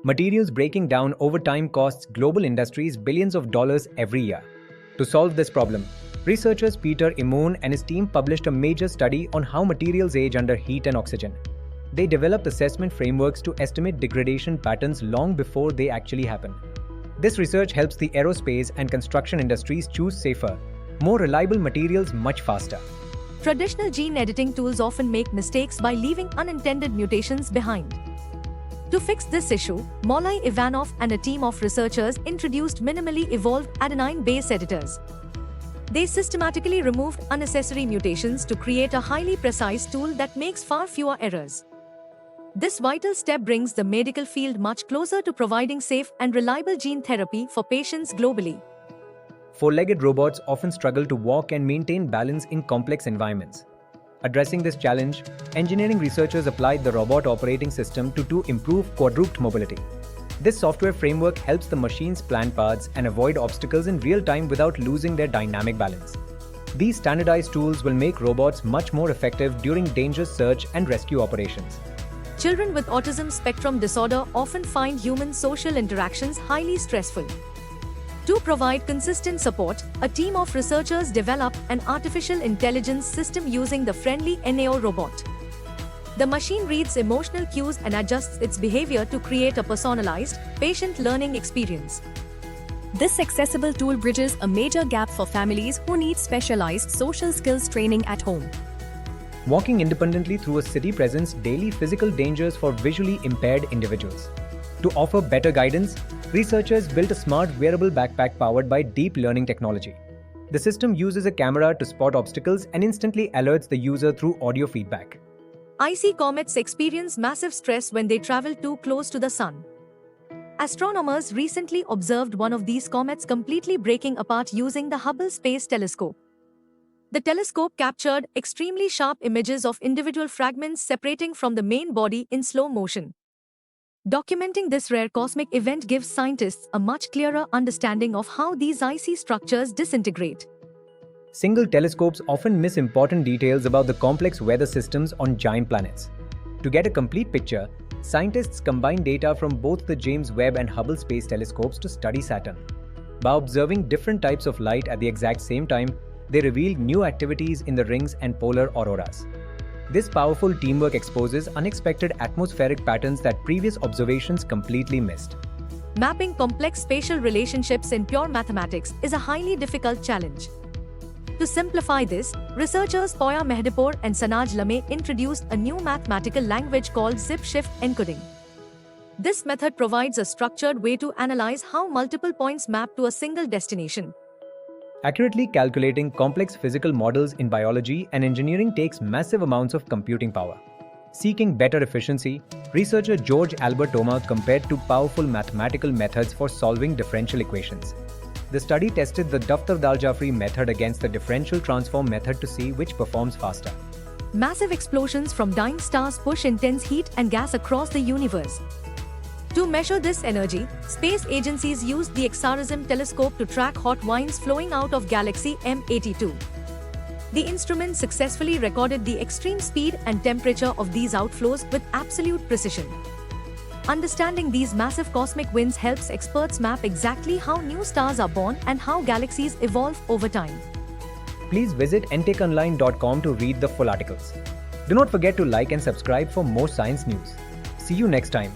Materials breaking down over time costs global industries billions of dollars every year. To solve this problem, researchers Peter Immonen and his team published a major study on how materials age under heat and oxygen. They developed assessment frameworks to estimate degradation patterns long before they actually happen. This research helps the aerospace and construction industries choose safer, more reliable materials much faster. Traditional gene editing tools often make mistakes by leaving unintended mutations behind. To fix this issue, Molly Ivanov and a team of researchers introduced minimally evolved adenine base editors. They systematically removed unnecessary mutations to create a highly precise tool that makes far fewer errors. This vital step brings the medical field much closer to providing safe and reliable gene therapy for patients globally. Four-legged robots often struggle to walk and maintain balance in complex environments. Addressing this challenge, engineering researchers applied the Robot Operating System to improve quadruped mobility. This software framework helps the machines plan paths and avoid obstacles in real time without losing their dynamic balance. These standardized tools will make robots much more effective during dangerous search and rescue operations. Children with autism spectrum disorder often find human social interactions highly stressful. To provide consistent support, a team of researchers developed an artificial intelligence system using the friendly NAO robot. The machine reads emotional cues and adjusts its behavior to create a personalized, patient learning experience. This accessible tool bridges a major gap for families who need specialized social skills training at home. Walking independently through a city presents daily physical dangers for visually impaired individuals. To offer better guidance, researchers built a smart wearable backpack powered by deep learning technology. The system uses a camera to spot obstacles and instantly alerts the user through audio feedback. Icy comets experience massive stress when they travel too close to the sun. Astronomers recently observed one of these comets completely breaking apart using the Hubble Space Telescope. The telescope captured extremely sharp images of individual fragments separating from the main body in slow motion. Documenting this rare cosmic event gives scientists a much clearer understanding of how these icy structures disintegrate. Single telescopes often miss important details about the complex weather systems on giant planets. To get a complete picture, scientists combine data from both the James Webb and Hubble Space Telescopes to study Saturn. By observing different types of light at the exact same time, they reveal new activities in the rings and polar auroras. This powerful teamwork exposes unexpected atmospheric patterns that previous observations completely missed. Mapping complex spatial relationships in pure mathematics is a highly difficult challenge. To simplify this, researchers Poya Mehdipur and Sanaj Lame introduced a new mathematical language called zip-shift encoding. This method provides a structured way to analyze how multiple points map to a single destination. Accurately calculating complex physical models in biology and engineering takes massive amounts of computing power. Seeking better efficiency, researcher George Albert Thoma compared two powerful mathematical methods for solving differential equations. The study tested the Daftar-Dal-Jafri method against the differential transform method to see which performs faster. Massive explosions from dying stars push intense heat and gas across the universe. To measure this energy, space agencies used the EXARISM telescope to track hot winds flowing out of galaxy M82. The instrument successfully recorded the extreme speed and temperature of these outflows with absolute precision. Understanding these massive cosmic winds helps experts map exactly how new stars are born and how galaxies evolve over time. Please visit ntechonline.com to read the full articles. Do not forget to like and subscribe for more science news. See you next time.